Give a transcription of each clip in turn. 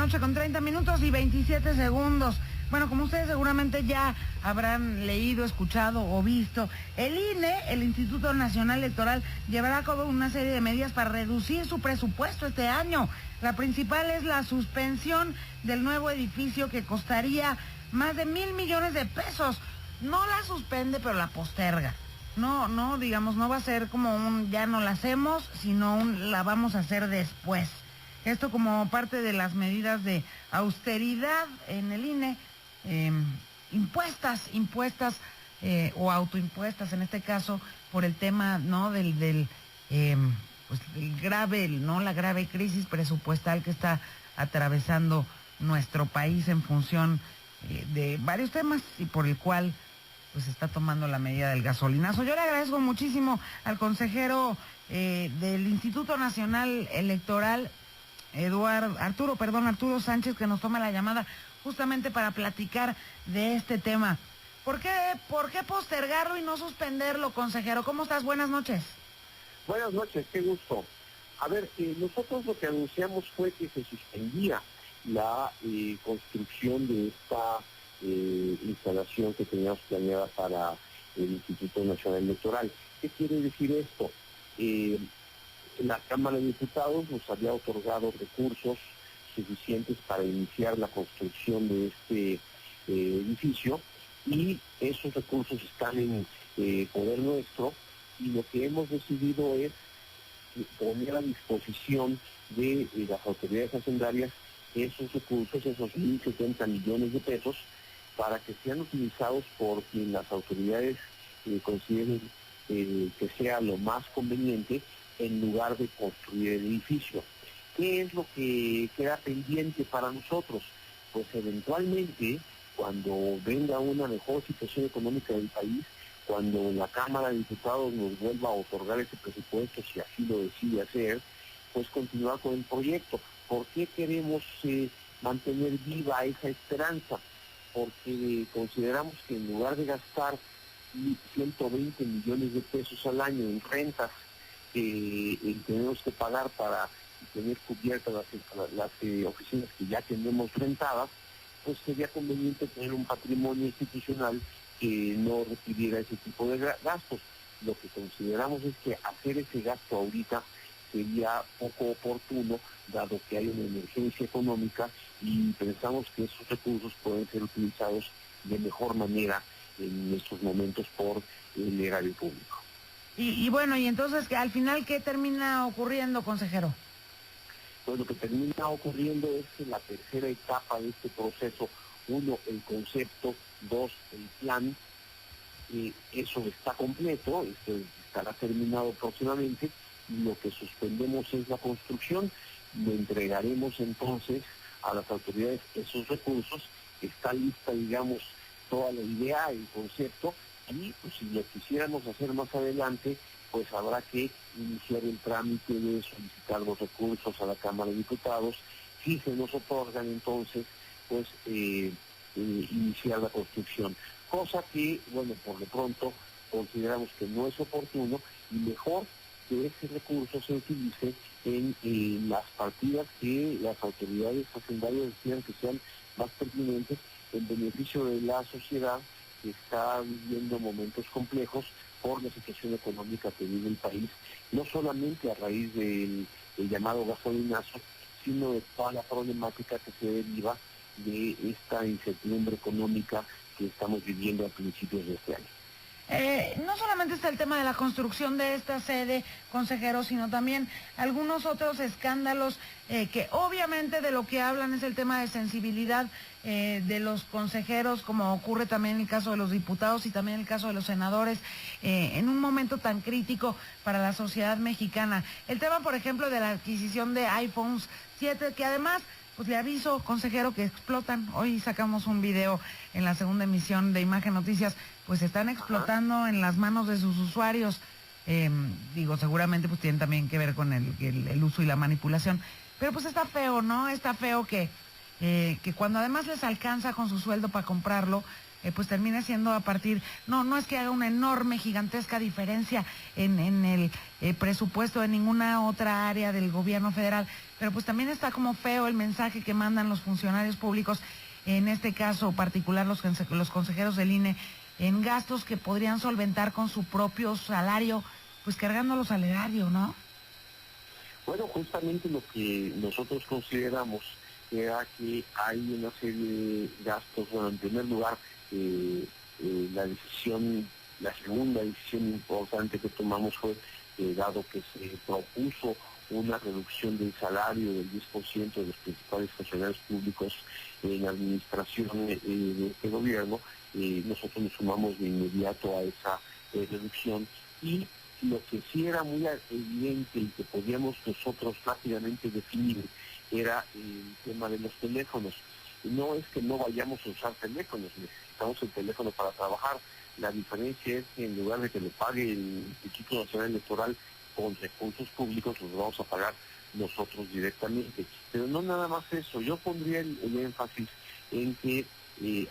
noche con 30 minutos y 27 segundos. Bueno, como ustedes seguramente ya habrán leído, escuchado o visto, el INE, el Instituto Nacional Electoral, llevará a cabo una serie de medidas para reducir su presupuesto este año. La principal es la suspensión del nuevo edificio que costaría más de 1,000 millones de pesos. No la suspende, pero la posterga. No, digamos, no va a ser como un ya no la hacemos, sino la vamos a hacer después. Esto como parte de las medidas de austeridad en el INE, impuestas o autoimpuestas en este caso por el tema, ¿no? Pues el grave, ¿no? La grave crisis presupuestal que está atravesando nuestro país en función de varios temas y por el cual pues está tomando la medida del gasolinazo. Yo le agradezco muchísimo al consejero del Instituto Nacional Electoral, Arturo Sánchez, que nos tome la llamada justamente para platicar de este tema. ¿Por qué postergarlo y no suspenderlo, consejero? ¿Cómo estás? Buenas noches. Buenas noches, qué gusto. A ver, nosotros lo que anunciamos fue que se suspendía la construcción de esta instalación que teníamos planeada para el Instituto Nacional Electoral. ¿Qué quiere decir esto? La Cámara de Diputados nos había otorgado recursos suficientes para iniciar la construcción de este edificio y esos recursos están en poder nuestro y lo que hemos decidido es poner a disposición de las autoridades hacendarias esos recursos, esos 1,070 millones de pesos, para que sean utilizados por quien las autoridades consideren que sea lo más conveniente en lugar de construir el edificio. ¿Qué es lo que queda pendiente para nosotros? Pues eventualmente, cuando venga una mejor situación económica del país, cuando la Cámara de Diputados nos vuelva a otorgar ese presupuesto, si así lo decide hacer, pues continuar con el proyecto. ¿Por qué queremos mantener viva esa esperanza? Porque consideramos que en lugar de gastar 120 millones de pesos al año en rentas que tenemos que pagar para tener cubiertas las oficinas que ya tenemos rentadas, pues sería conveniente tener un patrimonio institucional que no requiriera ese tipo de gastos. Lo que consideramos es que hacer ese gasto ahorita sería poco oportuno, dado que hay una emergencia económica y pensamos que esos recursos pueden ser utilizados de mejor manera en estos momentos por el erario público. Y bueno, y entonces, al final, ¿qué termina ocurriendo, consejero? Pues lo que termina ocurriendo es que la tercera etapa de este proceso, 1, el concepto, 2, el plan, eso está completo, estará terminado próximamente, y lo que suspendemos es la construcción. Le entregaremos entonces a las autoridades esos recursos, está lista, digamos, toda la idea, el concepto, y pues, si lo quisiéramos hacer más adelante, pues habrá que iniciar el trámite de solicitar los recursos a la Cámara de Diputados. Si se nos otorgan, entonces, pues iniciar la construcción. Cosa que, bueno, por lo pronto consideramos que no es oportuno y mejor que ese recurso se utilice en las partidas que las autoridades hacendarias decían que sean más pertinentes en beneficio de la sociedad que está viviendo momentos complejos por la situación económica que vive el país, no solamente a raíz del llamado gasolinazo, sino de toda la problemática que se deriva de esta incertidumbre económica que estamos viviendo a principios de este año. No solamente está el tema de la construcción de esta sede, consejero, sino también algunos otros escándalos que obviamente de lo que hablan es el tema de sensibilidad de los consejeros, como ocurre también en el caso de los diputados y también en el caso de los senadores, en un momento tan crítico para la sociedad mexicana. El tema, por ejemplo, de la adquisición de iPhones 7, que además, pues le aviso, consejero, que explotan. Hoy sacamos un video en la segunda emisión de Imagen Noticias, pues están explotando en las manos de sus usuarios. Seguramente pues tienen también que ver con el uso y la manipulación. Pero pues está feo, ¿no? Está feo que cuando además les alcanza con su sueldo para comprarlo, pues termine siendo a partir, no es que haga una enorme, gigantesca diferencia en el presupuesto de ninguna otra área del gobierno federal, pero pues también está como feo el mensaje que mandan los funcionarios públicos, en este caso particular los consejeros del INE, en gastos que podrían solventar con su propio salario, pues cargándolos al erario, ¿no? Bueno, justamente lo que nosotros consideramos era que hay una serie de gastos. Bueno, en primer lugar, la segunda decisión importante que tomamos fue, dado que se propuso una reducción del salario del 10% de los principales funcionarios públicos en la administración de este gobierno, nosotros nos sumamos de inmediato a esa reducción. Y lo que sí era muy evidente y que podíamos nosotros rápidamente definir era el tema de los teléfonos. No es que no vayamos a usar teléfonos, necesitamos el teléfono para trabajar. La diferencia es que en lugar de que lo pague el Instituto Nacional Electoral con recursos públicos, los vamos a pagar nosotros directamente. Pero no nada más eso, yo pondría el énfasis en que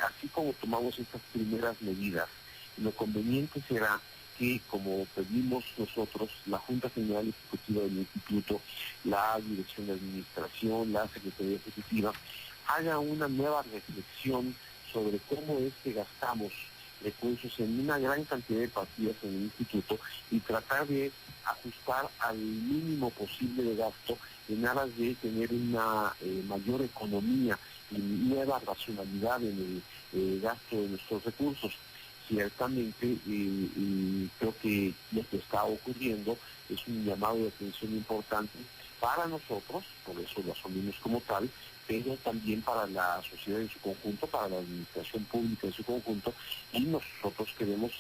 así como tomamos estas primeras medidas, lo conveniente será que, como pedimos nosotros, la Junta General Ejecutiva del Instituto, la Dirección de Administración, la Secretaría Ejecutiva, haga una nueva reflexión sobre cómo es que gastamos recursos en una gran cantidad de partidas en el Instituto y tratar de ajustar al mínimo posible de gasto en aras de tener una mayor economía y nueva racionalidad en el gasto de nuestros recursos. Ciertamente, creo que lo que está ocurriendo es un llamado de atención importante para nosotros, por eso lo asumimos como tal, pero también para la sociedad en su conjunto, para la administración pública en su conjunto, y nosotros queremos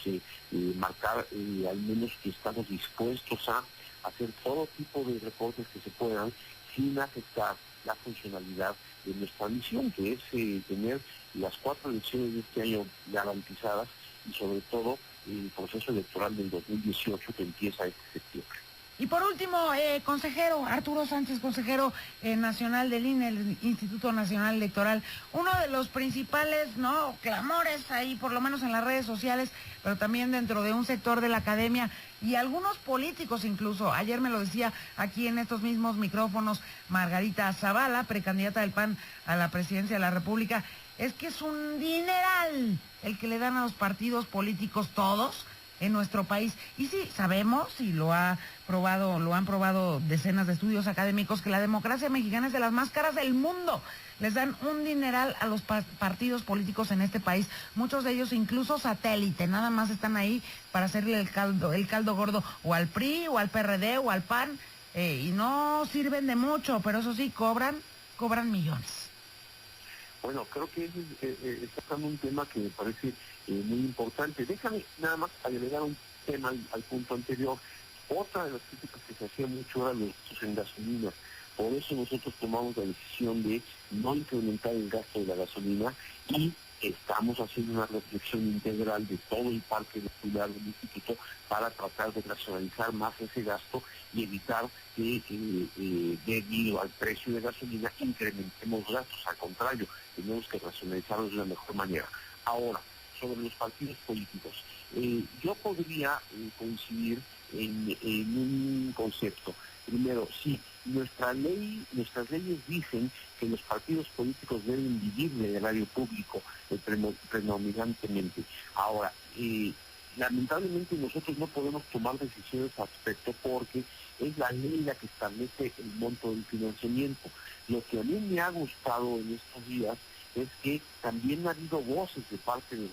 marcar al menos que estamos dispuestos a hacer todo tipo de recortes que se puedan sin afectar la funcionalidad de nuestra misión, que es tener las 4 elecciones de este año garantizadas y sobre todo el proceso electoral del 2018 que empieza este septiembre. Y por último, consejero Arturo Sánchez, consejero nacional del INE, el Instituto Nacional Electoral, uno de los principales clamores ahí, por lo menos en las redes sociales, pero también dentro de un sector de la academia y algunos políticos incluso. Ayer me lo decía aquí en estos mismos micrófonos Margarita Zavala, precandidata del PAN a la presidencia de la República, es que es un dineral el que le dan a los partidos políticos todos en nuestro país. Y sí, sabemos, y lo han probado decenas de estudios académicos, que la democracia mexicana es de las más caras del mundo. Les dan un dineral a los partidos políticos en este país, muchos de ellos incluso satélite, nada más están ahí para hacerle el caldo gordo o al PRI o al PRD o al PAN, y no sirven de mucho, pero eso sí, cobran millones. Bueno, creo que está dando un tema que me parece muy importante. Déjame nada más agregar un tema al punto anterior. Otra de las críticas que se hacía mucho era los gastos en gasolina. Por eso nosotros tomamos la decisión de no incrementar el gasto de la gasolina y estamos haciendo una reflexión integral de todo el parque vehicular del instituto para tratar de racionalizar más ese gasto y evitar que debido al precio de gasolina incrementemos gastos. Al contrario, tenemos que racionalizarlos de la mejor manera. Ahora, sobre los partidos políticos, yo podría coincidir en un concepto. Primero, sí, nuestras leyes dicen que los partidos políticos deben vivir del erario público predominantemente. Ahora, lamentablemente nosotros no podemos tomar decisiones al respecto porque es la ley la que establece el monto del financiamiento. Lo que a mí me ha gustado en estos días es que también ha habido voces de parte de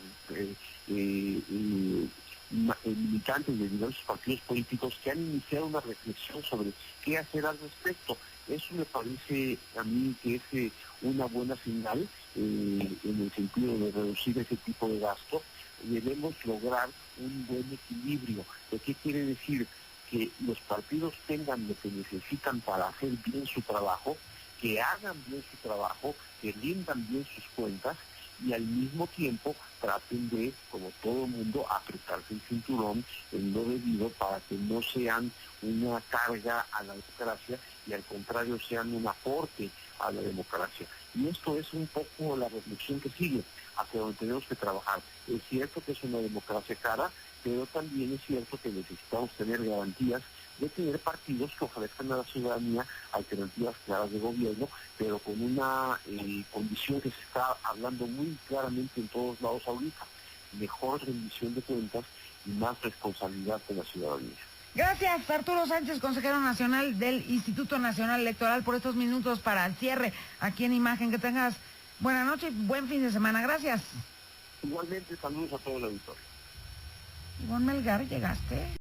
militantes de diversos partidos políticos que han iniciado una reflexión sobre qué hacer al respecto. Eso me parece a mí que es una buena señal en el sentido de reducir ese tipo de gasto. Debemos lograr un buen equilibrio. ¿De qué quiere decir? Que los partidos tengan lo que necesitan para hacer bien su trabajo, que hagan bien su trabajo, que rindan bien sus cuentas y al mismo tiempo traten de, como todo mundo, apretarse el cinturón en lo debido para que no sean una carga a la democracia y al contrario sean un aporte a la democracia. Y esto es un poco la reflexión que sigue, hacia donde tenemos que trabajar. Es cierto que es una democracia cara, pero también es cierto que necesitamos tener garantías de tener partidos que ofrezcan a la ciudadanía alternativas claras de gobierno, pero con una condición que se está hablando muy claramente en todos lados ahorita: mejor rendición de cuentas y más responsabilidad con la ciudadanía. Gracias, Arturo Sánchez, consejero nacional del Instituto Nacional Electoral, por estos minutos para el cierre aquí en Imagen. Que tengas buena noche y buen fin de semana. Gracias. Igualmente, saludos a todo el auditorio. Ivonne Melgar, llegaste.